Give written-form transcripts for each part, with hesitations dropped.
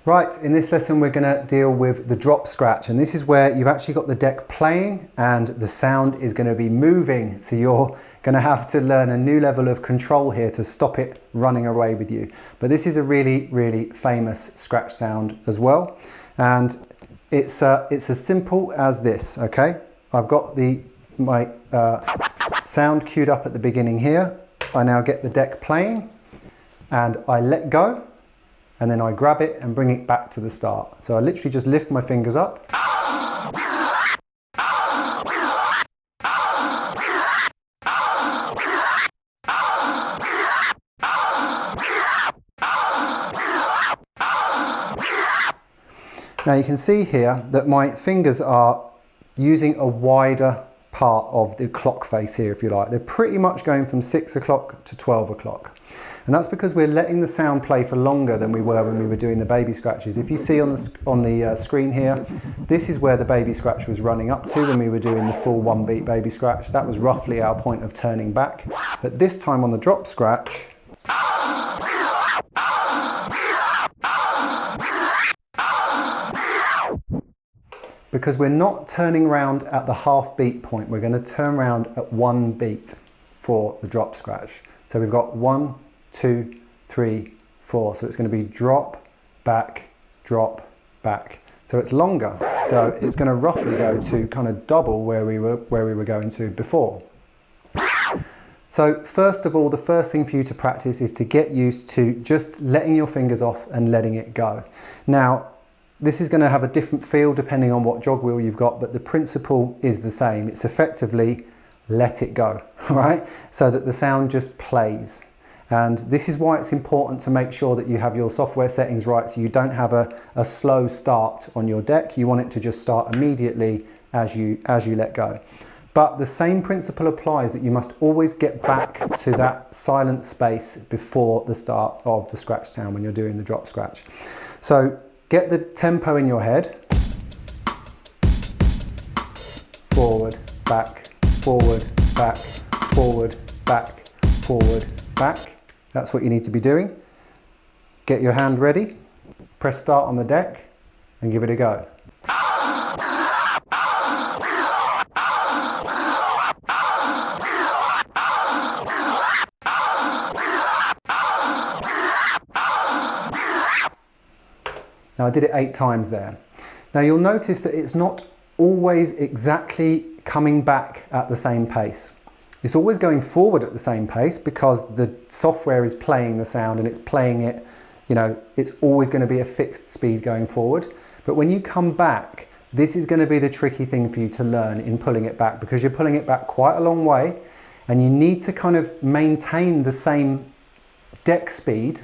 Right, in this lesson we're going to deal with the drop scratch, and this is where you've actually got the deck playing and the sound is going to be moving, so you're going to have to learn a new level of control here to stop it running away with you. But this is a really famous scratch sound as well, and it's as simple as this. Okay, I've got my sound queued up at the beginning here. I now get the deck playing and I let go, and then I grab it and bring it back to the start. So I literally just lift my fingers up. Now you can see here that my fingers are using a wider part of the clock face here, if you like. They're pretty much going from 6 o'clock to 12 o'clock. And that's because we're letting the sound play for longer than we were when we were doing the baby scratches. If you see on the screen here, this is where the baby scratch was running up to when we were doing the full 1 beat baby scratch. That was roughly our point of turning back. But this time on the drop scratch, because we're not turning round at the half beat point, we're going to turn round at 1 beat for the drop scratch. So we've got 1, 2, 3, 4. So it's going to be drop, back, drop, back. So it's longer. So it's going to roughly go to kind of double where we were going to before. So first of all, the first thing for you to practice is to get used to just letting your fingers off and letting it go. Now, this is going to have a different feel depending on what jog wheel you've got, but the principle is the same. It's effectively let it go, all right? So that the sound just plays. And this is why it's important to make sure that you have your software settings right, so you don't have a slow start on your deck. You want it to just start immediately as you let go. But the same principle applies, that you must always get back to that silent space before the start of the scratch sound when you're doing the drop scratch. So get the tempo in your head. Forward, back, forward, back, forward, back, forward, back. That's what you need to be doing. Get your hand ready, press start on the deck and give it a go. Now I did it 8 times there. Now you'll notice that it's not always exactly coming back at the same pace. It's always going forward at the same pace because the software is playing the sound and it's playing it, you know, it's always going to be a fixed speed going forward. But when you come back, this is going to be the tricky thing for you to learn in pulling it back, because you're pulling it back quite a long way and you need to kind of maintain the same deck speed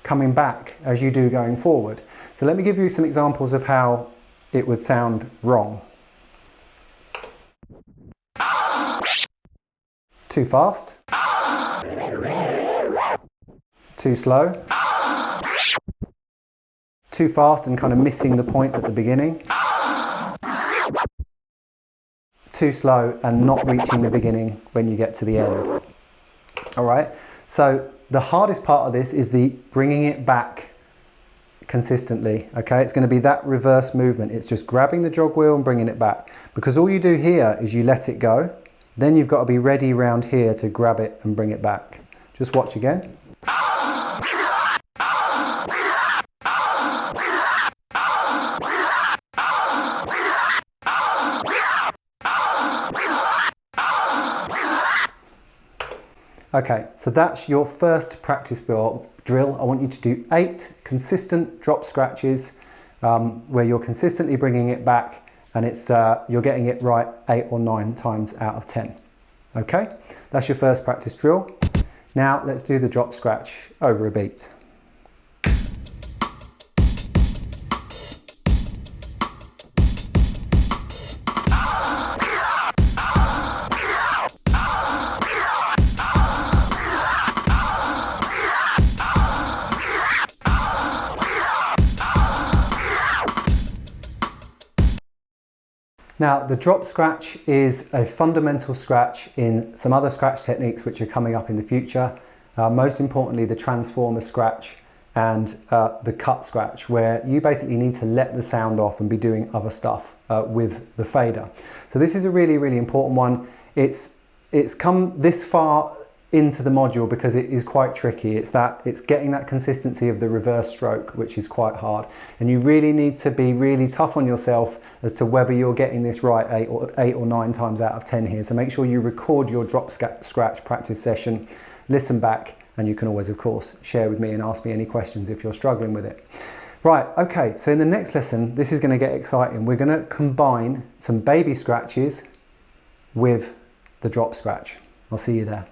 coming back as you do going forward. So let me give you some examples of how it would sound wrong. Too fast. Too slow. Too fast and kind of missing the point at the beginning. Too slow and not reaching the beginning when you get to the end. All right, so the hardest part of this is the bringing it back consistently. Okay, it's going to be that reverse movement. It's just grabbing the jog wheel and bringing it back, because all you do here is you let it go. Then you've got to be ready round here to grab it and bring it back. Just watch again. Okay, so that's your first practice drill. I want you to do 8 consistent drop scratches where you're consistently bringing it back, and it's you're getting it right 8 or 9 times out of 10. Okay, that's your first practice drill. Now let's do the drop scratch over a beat. Now, the drop scratch is a fundamental scratch in some other scratch techniques which are coming up in the future. Most importantly, the transformer scratch and the cut scratch, where you basically need to let the sound off and be doing other stuff with the fader. So this is a really, really important one. It's come this far into the module because it is quite tricky. It's getting that consistency of the reverse stroke, which is quite hard. And you really need to be really tough on yourself as to whether you're getting this right 8 or 9 times out of 10 here. So make sure you record your drop scratch practice session, listen back, and you can always, of course, share with me and ask me any questions if you're struggling with it. Right, okay, so in the next lesson, this is going to get exciting. We're going to combine some baby scratches with the drop scratch. I'll see you there.